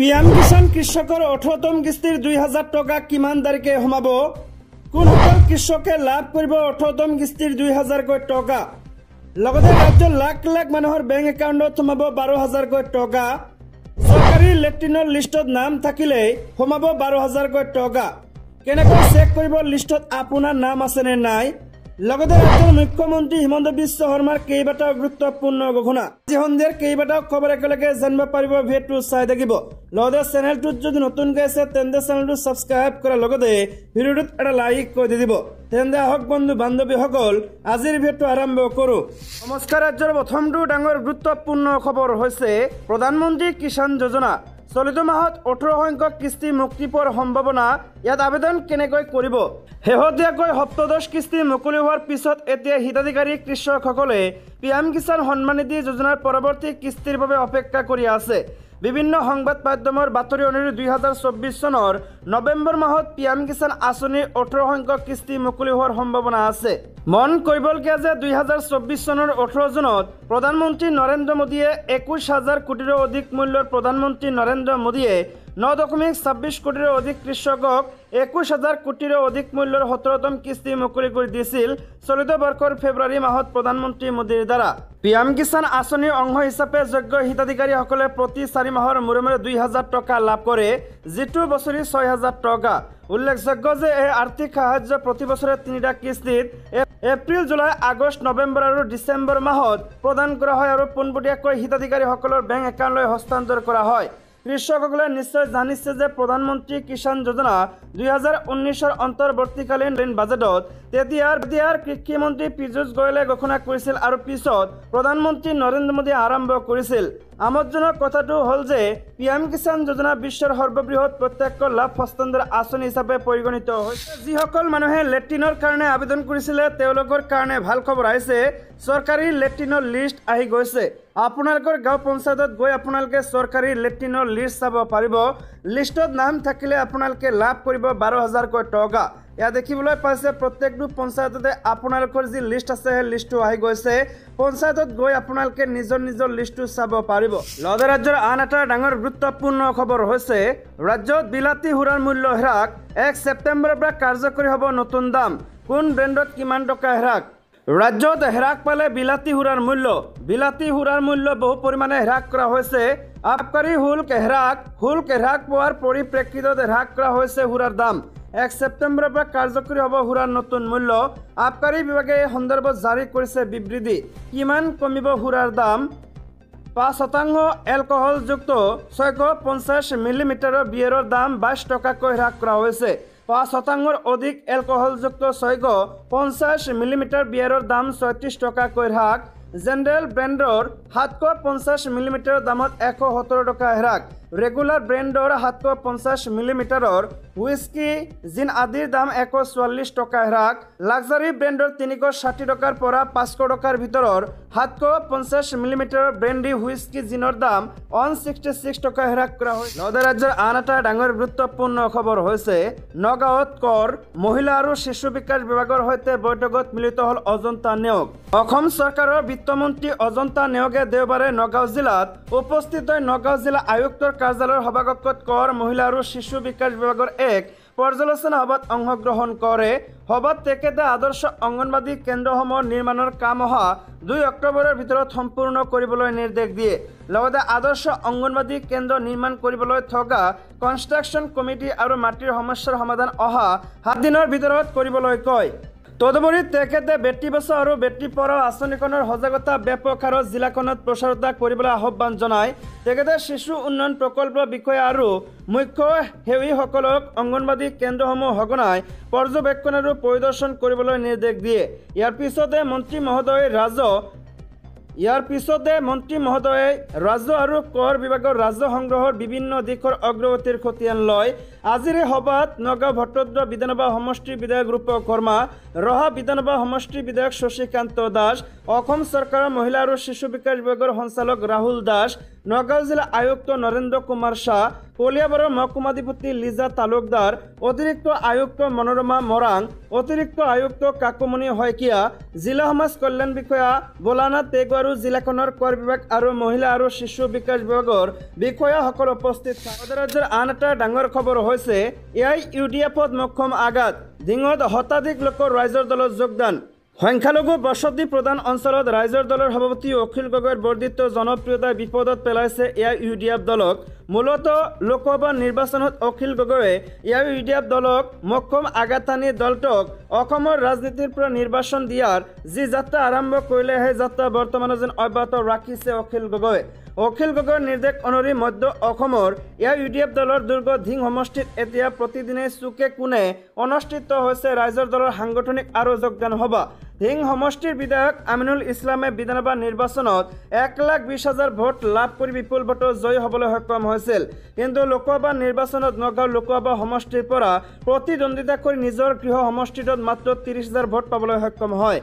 PM Kisan কৃষকৰ 18তম কিস্তিৰ 2000 টকা কিমান তাৰিখে সোমাব? কোনসকল কৃষকে লাভ কৰিব 18তম কিস্তিৰ 2000 কৈ টকা? লগতে ৰাজ্যৰ লাখ লাখ মানুহৰ বেংক একাউণ্টত সোমাব 12000 কৈ টকা। চৰকাৰী লেট্ৰিনৰ লিষ্টত নাম থাকিলে সোমাব 12000 কৈ টকা। কেনেকৈ চেক কৰিব লিষ্টত আপোনাৰ নাম আছে নে নাই? লগতে ৰাজ্যৰ মুখ্যমন্ত্ৰী হিমন্ত বিশ্ব শৰ্মাৰ কেইবাটাও গুৰুত্বপূৰ্ণ ঘোষণা। আজি সন্ধিয়াৰ কেইবাটাও খবৰ একেলগে জানিব পাৰিব। ভিডিঅ'টো চাই থাকিব। লগতে চেনেলটোত যদি নতুনকৈ আছে তেন্তে চেনেলটো ছাবস্ক্ৰাইব কৰাৰ লগতে ভিডিঅ'টোত এটা লাইক কৰি দিব। তেন্তে আহক বন্ধু বান্ধৱীসকল আজিৰ ভিডিঅ'টো আৰম্ভ কৰো। নমস্কাৰ। ৰাজ্যৰ প্ৰথমটো ডাঙৰ গুৰুত্বপূৰ্ণ খবৰ হৈছে প্ৰধানমন্ত্ৰী কিষাণ যোজনা। চলিত মাহত 18 সংখ্যক কিস্তি মুক্তি পোৱাৰ সম্ভাৱনা। ইয়াত আবেদন কেনেকৈ কৰিব? শেহতীয়াকৈ সপ্তদশ কিস্তি মুকলি হোৱাৰ পিছত এতিয়া হিতাধিকাৰী কৃষকসকলে পিএম কিষাণ সন্মান নিধি যোজনাৰ পৰৱৰ্তী কিস্তিৰ বাবে অপেক্ষা কৰি আছে। বিভিন্ন সংবাদ মাধ্যমৰ বাতৰি অনুসৰি 2024 চনৰ নৱেম্বৰ মাহত পিএম কিষাণ আঁচনিৰ 18 সংখ্যক কিস্তি মুকলি হোৱাৰ সম্ভাৱনা আছে। মন কৰিবলগীয়া যে 2024 চনৰ 18 জুনত প্ৰধানমন্ত্ৰী নৰেন্দ্ৰ মোদীয়ে 21,000 কোটিৰো অধিক মূল্যৰ প্ৰধানমন্ত্ৰী নৰেন্দ্ৰ মোদীয়ে 9.26 কোটিৰো অধিক কৃষকক 21,000 কোটিৰো অধিক মূল্যৰ 17তম কিস্তি মুকলি কৰি দিছিল। চলিত বৰ্ষৰ ফেব্ৰুৱাৰী মাহত প্ৰধানমন্ত্ৰী মোদীৰ দ্বাৰা পিএম কিষাণ আঁচনিৰ অংশ হিচাপে যোগ্য হিতাধিকাৰীসকলে প্ৰতি 4 মাহৰ মূৰে মূৰে 2000 টকা লাভ কৰে, যিটো বছৰি 6000 টকা। উল্লেখযোগ্য যে এই আৰ্থিক সাহায্য প্ৰতি বছৰে 3টা কিস্তিত এপ্ৰিল, জুলাই, আগষ্ট, নৱেম্বৰ আৰু ডিচেম্বৰ মাহত প্ৰদান কৰা হয় আৰু পোনপটীয়াকৈ হিতাধিকাৰীসকলৰ বেংক একাউণ্টলৈ হস্তান্তৰ কৰা হয়। কৃষকসকলে নিশ্চয় জানিছে যে প্ৰধানমন্ত্ৰী কিষাণ যোজনা 2019ৰ অন্তৰ্বৰ্তীকালীন বাজেটত তেতিয়াৰ কৃষিমন্ত্ৰী পীযুষ গোয়েলে ঘোষণা কৰিছিল আৰু পিছত প্ৰধানমন্ত্ৰী নৰেন্দ্ৰ মোদীয়ে আৰম্ভ কৰিছিল। আমোদজনক কথাটো হ'ল যে পিএম কিষাণ যোজনা বিশ্বৰ সৰ্ববৃহৎ প্ৰত্যক্ষ লাভ হস্তান্তৰ আঁচনি হিচাপে পৰিগণিত হৈছে। যিসকল মানুহে লেট্ৰিনৰ কাৰণে আবেদন কৰিছিলে তেওঁলোকৰ কাৰণে ভাল খবৰ আহিছে। চৰকাৰী লেট্ৰিনৰ লিষ্ট আহি গৈছে। আপোনালোকৰ গাঁও পঞ্চায়তত গৈ আপোনালোকে চৰকাৰী লেট্ৰিনৰ লিষ্ট চাব পাৰিব। লিষ্টত নাম থাকিলে আপোনালোকে লাভ কৰিব 12000 কৈ টকা। ইয়াত দেখিবলৈ পাইছে প্ৰত্যেকটো পঞ্চায়ততে আপোনালোকৰ যি লিষ্ট আছে সেই লিষ্টটো আহি গৈছে। পঞ্চায়তত গৈ আপোনালোকে নিজৰ লিষ্টটো চাব পাৰিব। লগতে ৰাজ্যৰ আন এটা ডাঙৰ গুৰুত্বপূৰ্ণ খবৰ হৈছে ৰাজ্যত বিলাতী সুৰাৰ মূল্য হ্ৰাস। 1 ছেপ্টেম্বৰৰ পৰা কাৰ্যকৰী হ'ব নতুন দাম। কোন ব্ৰেণ্ডত কিমান টকা হ্ৰাস? ৰাজ্যত হ্ৰাস পালে বিলাতী সুৰাৰ মূল্য। বিলাতী সুৰাৰ মূল্য বহু পৰিমাণে হ্ৰাস কৰা হৈছে। আবকাৰী শুল্ক হ্ৰাস পোৱাৰ পৰিপ্ৰেক্ষিতত হ্ৰাস কৰা হৈছে সুৰাৰ দাম। 1 ছেপ্টেম্বৰৰ পৰা কাৰ্যকৰী হ'ব সুৰাৰ নতুন মূল্য। আবকাৰী বিভাগে এই সন্দৰ্ভত জাৰি কৰিছে বিবৃতি। কিমান কমিব সুৰাৰ দাম? 5% এলকহলযুক্ত 650 মিলিমিটাৰৰ বিয়েৰৰ দাম 22 টকাকৈ হ্ৰাস কৰা হৈছে। 5%ৰ অধিক এলকহলযুক্ত 650 মিলিমিটাৰ বিয়েৰৰ দাম 36 টকাকৈ হ্ৰাস। জেনেৰেল ব্ৰেণ্ডৰ 750 মিলিমিটাৰৰ দামত 117 টকা হ্ৰাস। ৰেগুলাৰ ব্ৰেণ্ডৰ 750 মিলিমিটাৰৰ হুইস্কি, জিন আদিৰ দাম 144 টকা হ্ৰাস। লাক্সাৰী ব্ৰেণ্ডৰ 360 টকাৰ পৰা 500 টকাৰ ভিতৰৰ 750 মিলিমিটাৰৰ ব্ৰেণ্ডি হুইস্কি, জিনৰ দাম 166 টকা হ্ৰাস কৰা হৈছে। লগতে ৰাজ্যৰ আন এটা ডাঙৰ গুৰুত্বপূৰ্ণ খবৰ হৈছে নগাঁৱত কৰ মহিলা আৰু শিশু বিকাশ বিভাগৰ সৈতে বৈঠকত মিলিত হ'ল অজন্তা নেওগ। অসম চৰকাৰৰ বিত্তমন্ত্ৰী অজন্তা নেওগে দেওবাৰে নগাঁও জিলাত উপস্থিত হৈ নগাঁও জিলা আয়ুক্তৰ কাৰ্যালয়ৰ সভাকক্ষত কৰ মহিলা আৰু শিশু বিকাশ বিভাগৰ এক পৰ্যালোচনা সভাত অংশগ্ৰহণ কৰে। সভাত তেখেতে আদৰ্শ অংগনবাদী কেন্দ্ৰসমূহৰ নিৰ্মাণৰ কাম অহা 2 অক্টোবৰৰ ভিতৰত সম্পূৰ্ণ কৰিবলৈ নিৰ্দেশ দিয়ে। লগতে আদৰ্শ অংগনবাদী কেন্দ্ৰ নিৰ্মাণ কৰিবলৈ থকা কনষ্ট্ৰাকশ্যন কমিটি আৰু মাটিৰ সমস্যাৰ সমাধান অহা 7 দিনৰ ভিতৰত কৰিবলৈ কয়। তদুপৰি তেখেতে বেটী বচাও আৰু বেটী পঢ়াও আঁচনিখনৰ সজাগতা ব্যাপক হাৰত জিলাখনত প্ৰচাৰতা কৰিবলৈ আহ্বান জনায়। তেখেতে শিশু উন্নয়ন প্ৰকল্পৰ বিষয়া আৰু মুখ্য সেৱীসকলক অংগনবাদী কেন্দ্ৰসমূহ সঘনাই পৰ্যবেক্ষণ আৰু পৰিদৰ্শন কৰিবলৈ নিৰ্দেশ দিয়ে। ইয়াৰ পিছতে মন্ত্ৰী মহোদয়ে ৰাজহ আৰু কৰ বিভাগৰ ৰাজহ সংগ্ৰহৰ বিভিন্ন দিশৰ অগ্ৰগতিৰ খতিয়ান লয়। আজিৰ এই সভাত নগাঁও ভট্টদ্ৰ বিধানসভা সমষ্টিৰ বিধায়ক ৰূপক শৰ্মা, ৰহা বিধানসভা সমষ্টিৰ বিধায়ক শশীকান্ত দাস, অসম চৰকাৰৰ মহিলা আৰু শিশু বিকাশ বিভাগৰ সঞ্চালক ৰাহুল দাস, নগাঁও জিলা আয়ুক্ত নৰেন্দ্ৰ কুমাৰ শাহ, কলিয়াবৰৰ মহকুমাধিপতি লিজা তালুকদাৰ, অতিৰিক্ত আয়ুক্ত মনোৰমা মৰাং, অতিৰিক্ত আয়ুক্ত কাকুমণি শইকীয়া, জিলা সমাজ কল্যাণ বিষয়া ভোলানাথ পেগুৱা আৰু জিলাখনৰ কৰ বিভাগ আৰু মহিলা আৰু শিশু বিকাশ বিভাগৰ বিষয়াসকল উপস্থিত থাকে। ৰাজ্যৰ আন এটা ডাঙৰ খবৰ হৈছে AIUDFত মোক্ষম আঘাত, ডিঙত শতাধিক লোকৰ ৰাইজৰ দলত যোগদান। সংখ্যালঘু বসতি প্ৰধান অঞ্চলত ৰাইজৰ দলৰ সভাপতি অখিল গগৈৰ বৰ্ধিত জনপ্ৰিয়তাই বিপদত পেলাইছে AIUDF দলক। মূলতঃ লোকসভা নিৰ্বাচনত অখিল গগৈয়ে AIUDF দলক মোক্ষম আঘাত আনি দলটোক অসমৰ ৰাজনীতিৰ পৰা নিৰ্বাচন দিয়াৰ যি যাত্ৰা আৰম্ভ কৰিলে সেই যাত্ৰা বৰ্তমানে যেন অব্যাহত ৰাখিছে অখিল গগৈ। অখিল গগৈৰ নিৰ্দেশ অনুসৰি মধ্য অসমৰ AIUDF দলৰ দুৰ্গ ধিং সমষ্টিত এতিয়া প্ৰতিদিনে চুকে কোণে অনুষ্ঠিত হৈছে ৰাইজৰ দলৰ সাংগঠনিক আৰু যোগদান সভা। ধিং সমষ্টিৰ বিধায়ক আমিনুল ইছলামে বিধানসভা নিৰ্বাচনত 1,20,000 ভোট লাভ কৰি বিপুল ভোটত জয়ী হ'বলৈ সক্ষম হৈছিল। কিন্তু লোকসভা নিৰ্বাচনত নগাঁও লোকসভা সমষ্টিৰ পৰা প্ৰতিদ্বন্দ্বিতা কৰি নিজৰ গৃহ সমষ্টিটোত মাত্ৰ 30,000 ভোট পাবলৈ সক্ষম হয়।